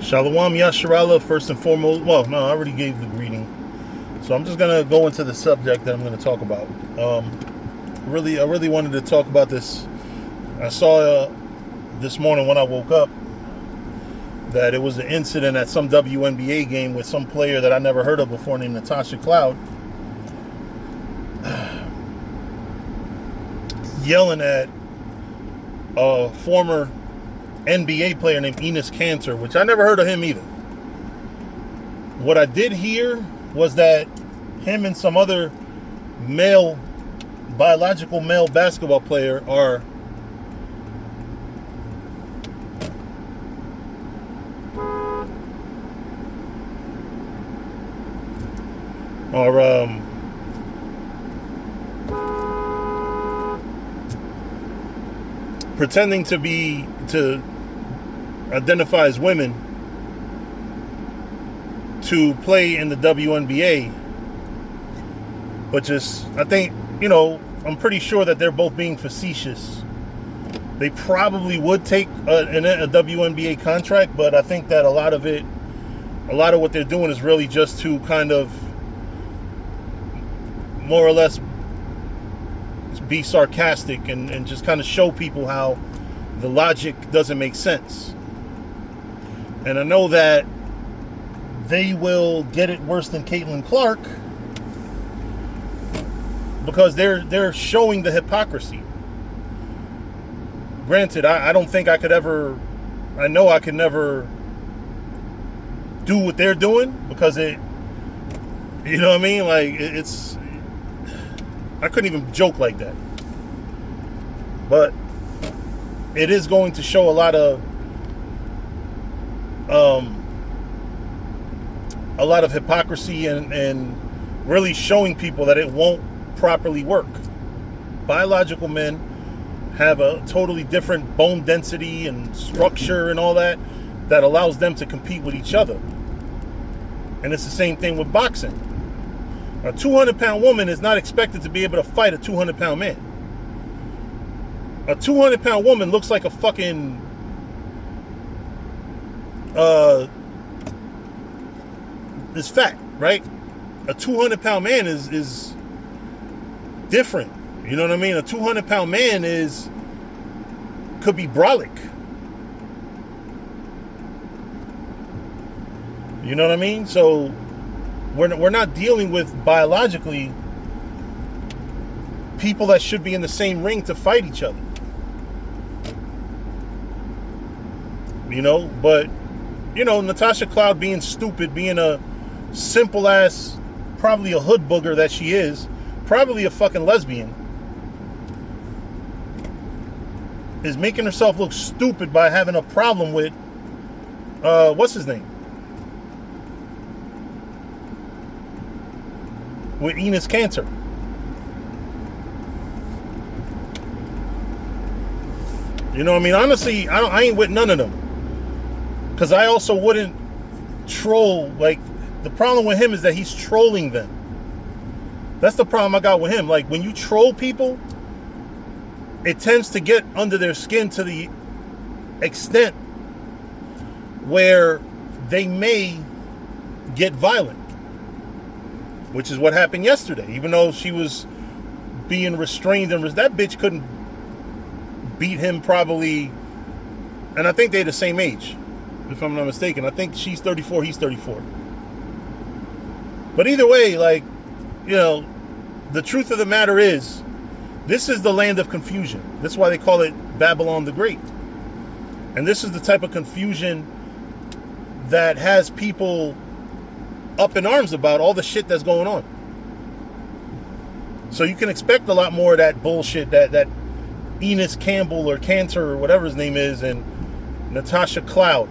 Shalom Yasharallah, first and foremost. Well, no, I already gave the greeting. So I'm just going to go into the subject that I'm going to talk about. I really wanted to talk about this. I saw this morning when I woke up that it was an incident at some WNBA game with some player that I never heard of before named Natasha yelling at a former NBA player named Enes Kanter, which I never heard of him either. What I did hear was that him and some other biological male basketball player are pretending to identify as women to play in the WNBA, but I think, I'm pretty sure that they're both being facetious. They probably would take a WNBA contract, but I think that a lot of what they're doing is really just to kind of more or less be sarcastic and just kind of show people how the logic doesn't make sense. And I know that they will get it worse than Caitlin Clark because they're showing the hypocrisy. Granted, I don't think I could never do what they're doing because I couldn't even joke like that. But it is going to show a lot of hypocrisy and really showing people that it won't properly work. Biological men have a totally different bone density and structure and all that allows them to compete with each other. And it's the same thing with boxing. A 200-pound woman is not expected to be able to fight a 200-pound man. A 200-pound woman looks like a fucking is fat, right? A 200-pound man is different. You know what I mean? A 200-pound man could be brolic. You know what I mean? So we're not dealing with biologically people that should be in the same ring to fight each other. But Natasha Cloud being stupid, being a simple ass, probably a hood booger that she is, probably a fucking lesbian, is making herself look stupid by having a problem with what's his name? With Enes Kanter. Honestly, I ain't with none of them. Because I also wouldn't troll. Like, the problem with him is that he's trolling them. That's the problem I got with him. Like, when you troll people, it tends to get under their skin to the extent where they may get violent. Which is what happened yesterday. Even though she was being restrained, and that bitch couldn't beat him probably. And I think they're the same age, if I'm not mistaken. I think she's 34, he's 34. But either way, the truth of the matter is, this is the land of confusion. That's why they call it Babylon the Great. And this is the type of confusion that has people up in arms about all the shit that's going on. So you can expect a lot more of that bullshit that Enes Campbell or Kanter or whatever his name is and Natasha Cloud.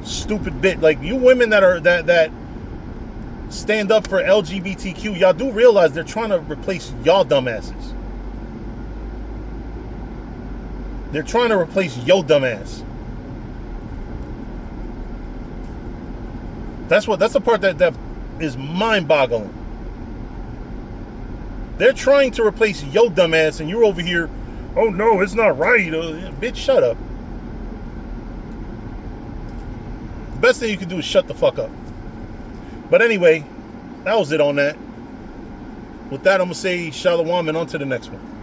Stupid bit. Like, you women that stand up for LGBTQ, y'all do realize they're trying to replace y'all dumbasses. They're trying to replace yo dumbass. That's the part that is mind-boggling. They're trying to replace yo dumbass, and you're over here oh no, it's not right. Bitch, shut up. The best thing you can do is shut the fuck up. But anyway, that was it on that. With that, I'm going to say shalom and on to the next one.